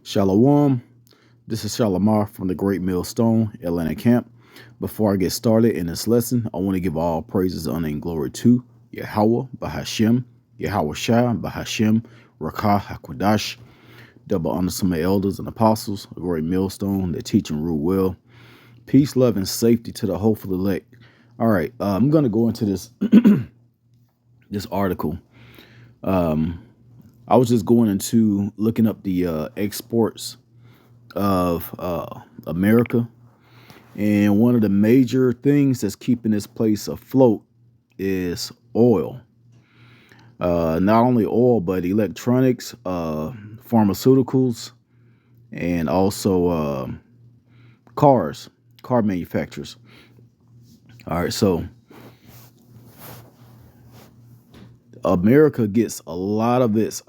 Shalom. This is Shalamar from the Great Millstone, Atlanta camp. Before I get started in this lesson, I want to give all praises, honor, and glory to Yahweh, Bahashem, Yahweh Shai, Bahashem, Rakah, Hakwadash. Double honor to my elders and apostles, the Great Millstone, that teach and rule well. Peace, love, and safety to the hopeful elect. All right, I'm going to go into this this article. I was just going into looking up the exports of America. And one of the major things that's keeping this place afloat is oil. Not only oil, but electronics, pharmaceuticals, and also car manufacturers. All right, so America gets a lot of its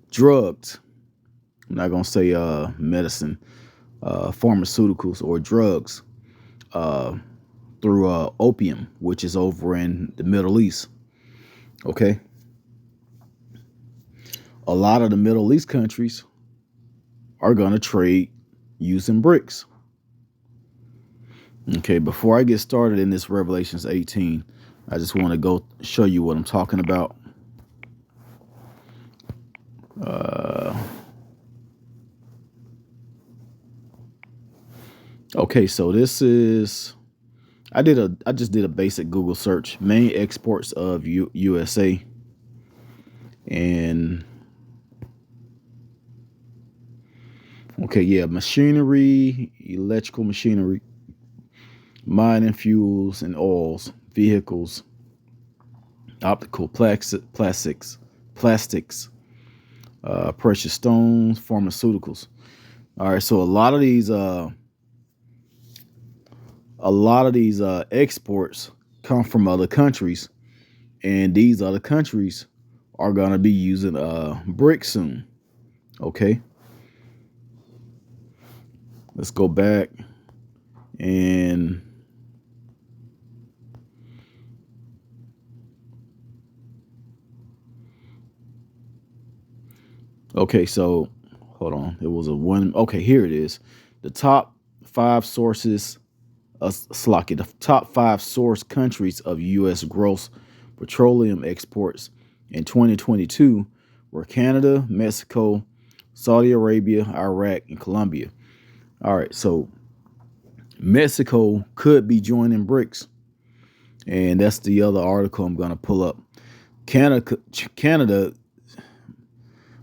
drugs. I'm not gonna say medicine, pharmaceuticals or drugs through opium, which is over in the Middle East. Okay. A lot of the Middle East countries are going to trade using bricks. Okay, before I get started in this Revelations 18, I just want to go show you what I'm talking about. Okay, so this is I just did a basic Google search, main exports of USA, and okay, yeah, machinery, electrical machinery, mining fuels and oils, vehicles, optical plastics, precious stones, pharmaceuticals. All right, so a lot of these exports come from other countries, and these other countries are gonna be using bricks soon. Okay, let's go back and okay, so hold on. It was a one. Okay, here it is. The top five sources, the top five source countries of U.S. gross petroleum exports in 2022 were Canada, Mexico, Saudi Arabia, Iraq, and Colombia. All right, so Mexico could be joining BRICS, and that's the other article I'm going to pull up. Canada,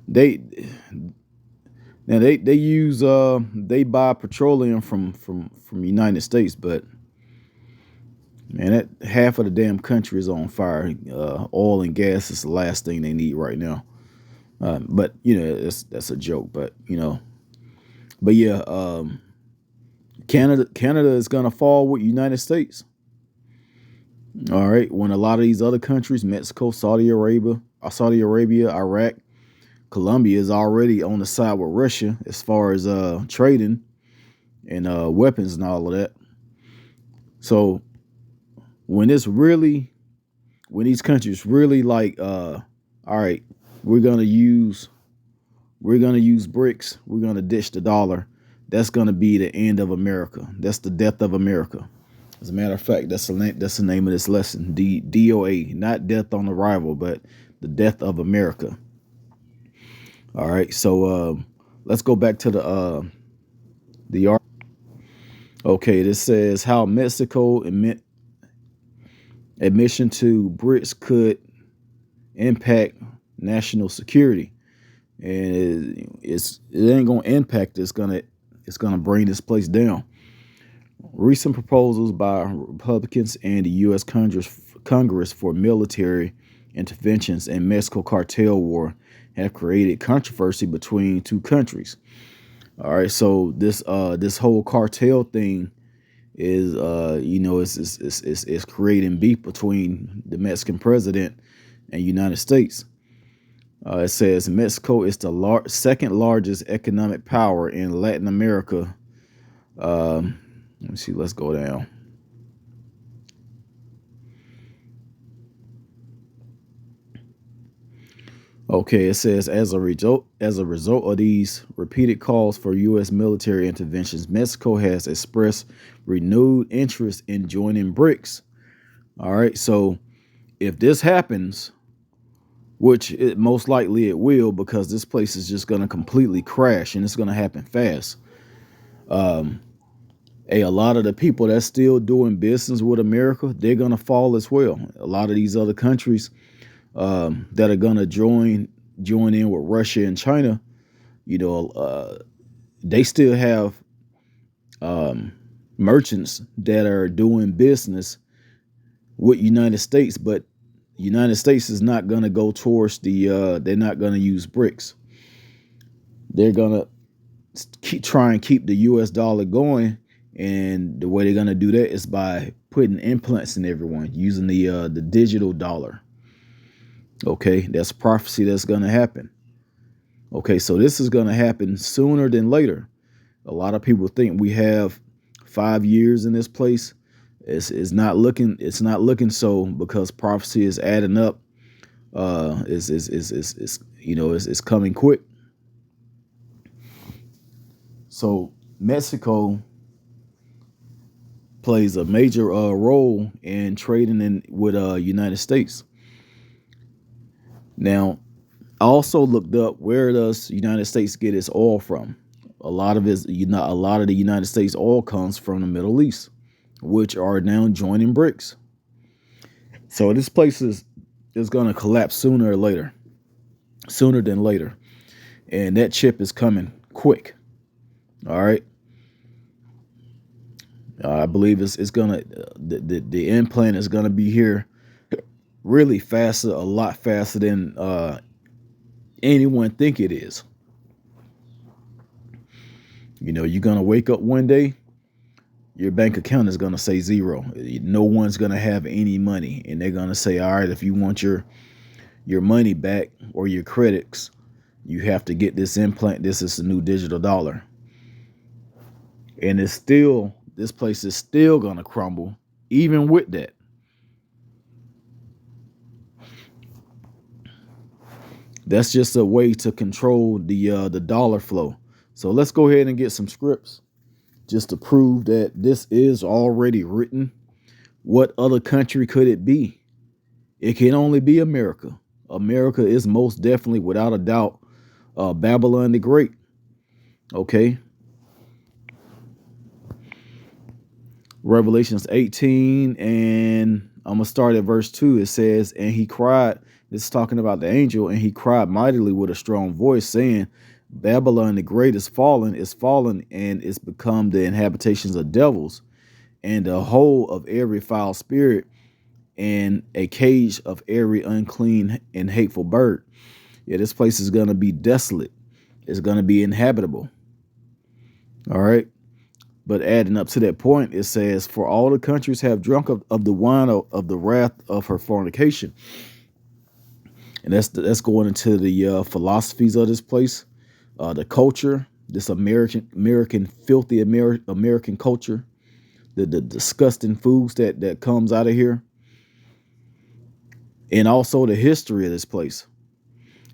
they use they buy petroleum from United States, but man, that half of the damn country is on fire. Oil and gas is the last thing they need right now. But you know, that's a joke. But you know, but yeah, Canada is gonna fall with United States. All right, when a lot of these other countries, Mexico, Saudi Arabia, Iraq, Colombia is already on the side with Russia as far as trading and weapons and all of that. So when these countries really like, all right, we're gonna use bricks, we're gonna ditch the dollar. That's gonna be the end of America. That's the death of America. As a matter of fact, that's the name of this lesson. DOA, not death on arrival, but the death of America. All right, so let's go back to the art. Okay, this says how Mexico admission to BRICS could impact national security, and it ain't gonna impact. It's gonna bring this place down. Recent proposals by Republicans and the U.S. Congress for military interventions in Mexico cartel war have created controversy between two countries. All right, so this whole cartel thing is it's creating beef between the Mexican president and United States. It says Mexico is the second largest economic power in Latin America. Let me see. Let's go down. Okay, it says as a result of these repeated calls for U.S. military interventions, Mexico has expressed renewed interest in joining BRICS. All right, so if this happens, which it most likely it will, because this place is just going to completely crash and it's going to happen fast. Um, a lot of the people that's still doing business with America, they're going to fall as well. A lot of these other countries that are going to join in with Russia and China, you know, they still have um, merchants that are doing business with United States, but United States is not going to go towards they're not going to use BRICS. They're going to try and keep the US dollar going. And the way they're going to do that is by putting implants in everyone using the digital dollar. Okay, that's prophecy that's going to happen. Okay, so this is going to happen sooner than later. A lot of people think we have 5 years in this place. It's not looking so, because prophecy is adding up. It's coming quick. So Mexico plays a major role in trading with United States. Now, I also looked up, where does United States get its oil from? A lot of the United States oil comes from the Middle East, which are now joining BRICS. So this place is going to collapse sooner than later, and that chip is coming quick. All right, I believe it's gonna the implant is gonna be here really faster, a lot faster than anyone think it is. You know, you're gonna wake up one day, your bank account is gonna say zero. No one's gonna have any money, and they're gonna say, all right, if you want your money back or your credits, you have to get this implant. This is the new digital dollar. And this place is still gonna crumble even with that. That's just a way to control the dollar flow. So let's go ahead and get some scripts just to prove that this is already written. What other country could it be? It can only be America. America is most definitely, without a doubt, Babylon the Great. Okay. Revelations 18, and I'm going to start at verse 2. It says, and he cried, this is talking about the angel, and he cried mightily with a strong voice, saying, Babylon the Great is fallen, and it's become the inhabitations of devils, and the whole of every foul spirit, and a cage of every unclean and hateful bird. Yeah, this place is going to be desolate. It's going to be inhabitable. All right. But adding up to that point, it says, for all the countries have drunk of the wine of the wrath of her fornication. And that's going into the philosophies of this place, the culture, this American filthy American culture, the disgusting foods that comes out of here, and also the history of this place.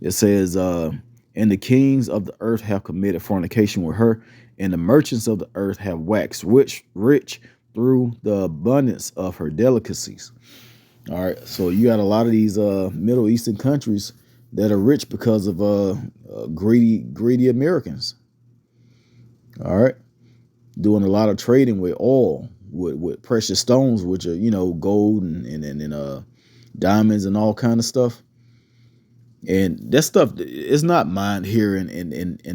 It says, and the kings of the earth have committed fornication with her, and the merchants of the earth have waxed rich through the abundance of her delicacies. All right, so you got a lot of these Middle Eastern countries that are rich because of greedy Americans. All right, doing a lot of trading with oil, with precious stones, which are gold and diamonds and all kind of stuff. And that stuff is not mined here in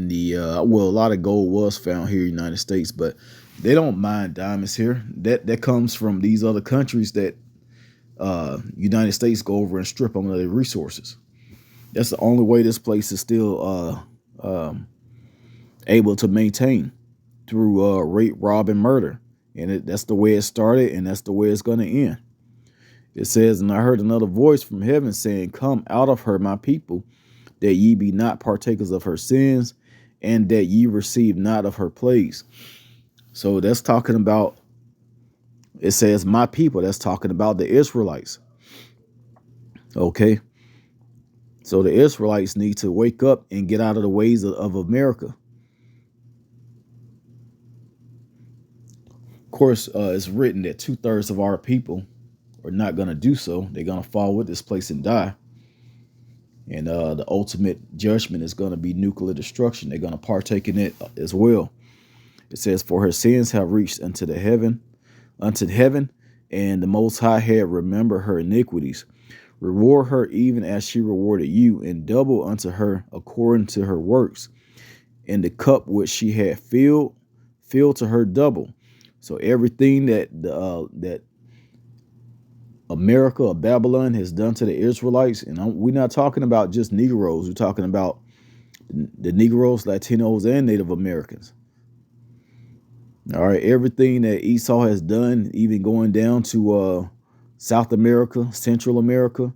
the a lot of gold was found here in the United States, but they don't mine diamonds here. That comes from these other countries that United States go over and strip them of their resources. That's the only way this place is still able to maintain, through rape, rob, and murder. And that's the way it started, and that's the way it's going to end. It says, and I heard another voice from heaven saying, come out of her, my people, that ye be not partakers of her sins, and that ye receive not of her plagues. So that's talking about, it says, my people. That's talking about the Israelites. Okay. So the Israelites need to wake up and get out of the ways of America. Of course, it's written that 2/3 of our people are not going to do so. They're going to fall with this place and die. And the ultimate judgment is going to be nuclear destruction. They're going to partake in it as well. It says, "For her sins have reached unto heaven, and the Most High had remembered her iniquities. Reward her even as she rewarded you, and double unto her according to her works. And the cup which she had filled to her double." So everything that that America or Babylon has done to the Israelites, and we're not talking about just Negroes. We're talking about the Negroes, Latinos, and Native Americans. All right, everything that Esau has done, even going down to South America, Central America,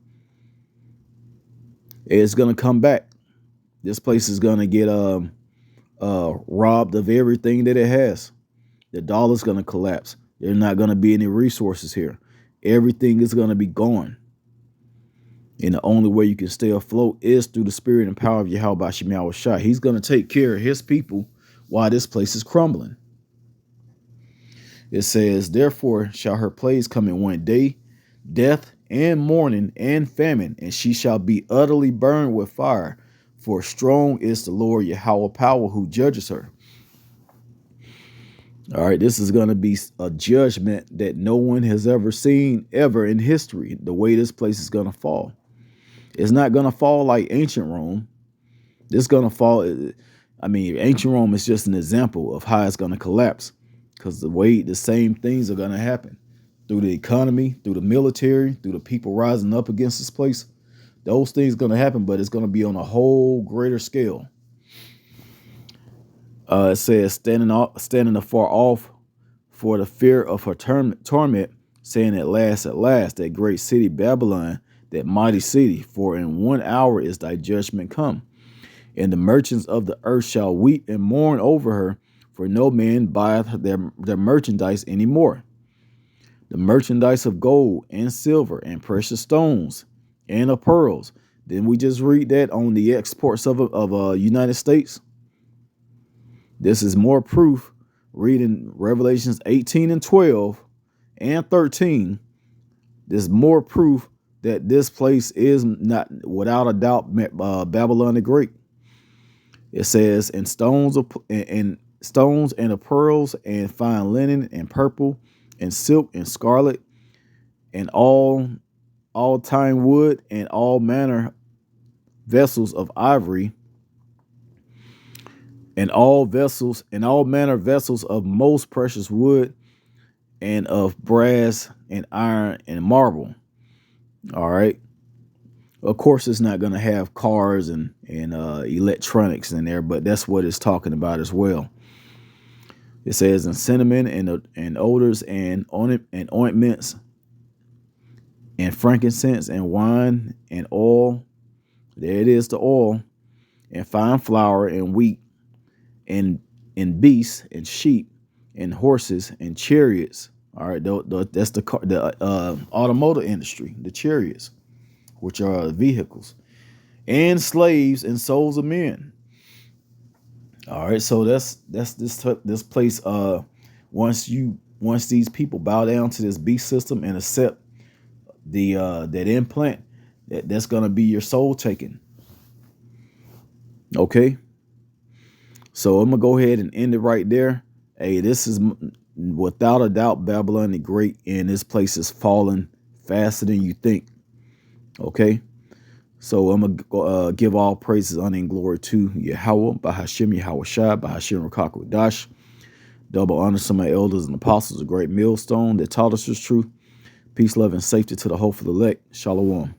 is going to come back. This place is going to get robbed of everything that it has. The dollar's going to collapse. There's not going to be any resources here. Everything is going to be gone. And the only way you can stay afloat is through the spirit and power of Yahweh Bashim Yahushua. He's going to take care of his people while this place is crumbling. It says, "Therefore shall her plagues come in one day, death and mourning and famine, and she shall be utterly burned with fire. For strong is the Lord Yahweh power who judges her." All right, this is going to be a judgment that no one has ever seen ever in history. The way this place is going to fall. It's not going to fall like ancient Rome. It's going to fall. I mean, ancient Rome is just an example of how it's going to collapse, because the same things are going to happen through the economy, through the military, through the people rising up against this place. Those things are going to happen, but it's going to be on a whole greater scale. It says, standing afar off for the fear of her torment, saying, at last, that great city Babylon, that mighty city, for in 1 hour is thy judgment come. And the merchants of the earth shall weep and mourn over her, for no man buyeth their merchandise any more. The merchandise of gold and silver and precious stones and of pearls. Didn't we just read that on the exports of United States? This is more proof. Reading Revelations 18 and 12 and 13. There's more proof that this place is not, without a doubt, Babylon the Great. It says, and stones and of pearls and fine linen and purple and silk and scarlet and all time wood and all manner vessels of ivory and all manner vessels of most precious wood and of brass and iron and marble. All right. Of course, it's not going to have cars and electronics in there, but that's what it's talking about as well. It says, and cinnamon and odors and ointments and frankincense and wine and oil. There it is, the oil, and fine flour and wheat and beasts and sheep and horses and chariots. All right, that's the automotive industry, the chariots, which are vehicles, and slaves and souls of men. All right, so that's this place. Once these people bow down to this beast system and accept that implant, that's gonna be your soul taken. Okay, so I'm gonna go ahead and end it right there. Hey, this is without a doubt Babylon the Great, and this place is falling faster than you think. Okay, so I'm gonna give all praises, honor, and glory to Yahweh, Bahashim Yahushua, Bahashim Rakaku Dash. Double honor to my elders and apostles, a great millstone that taught us the truth. Peace, love, and safety to the hopeful elect. Shalom.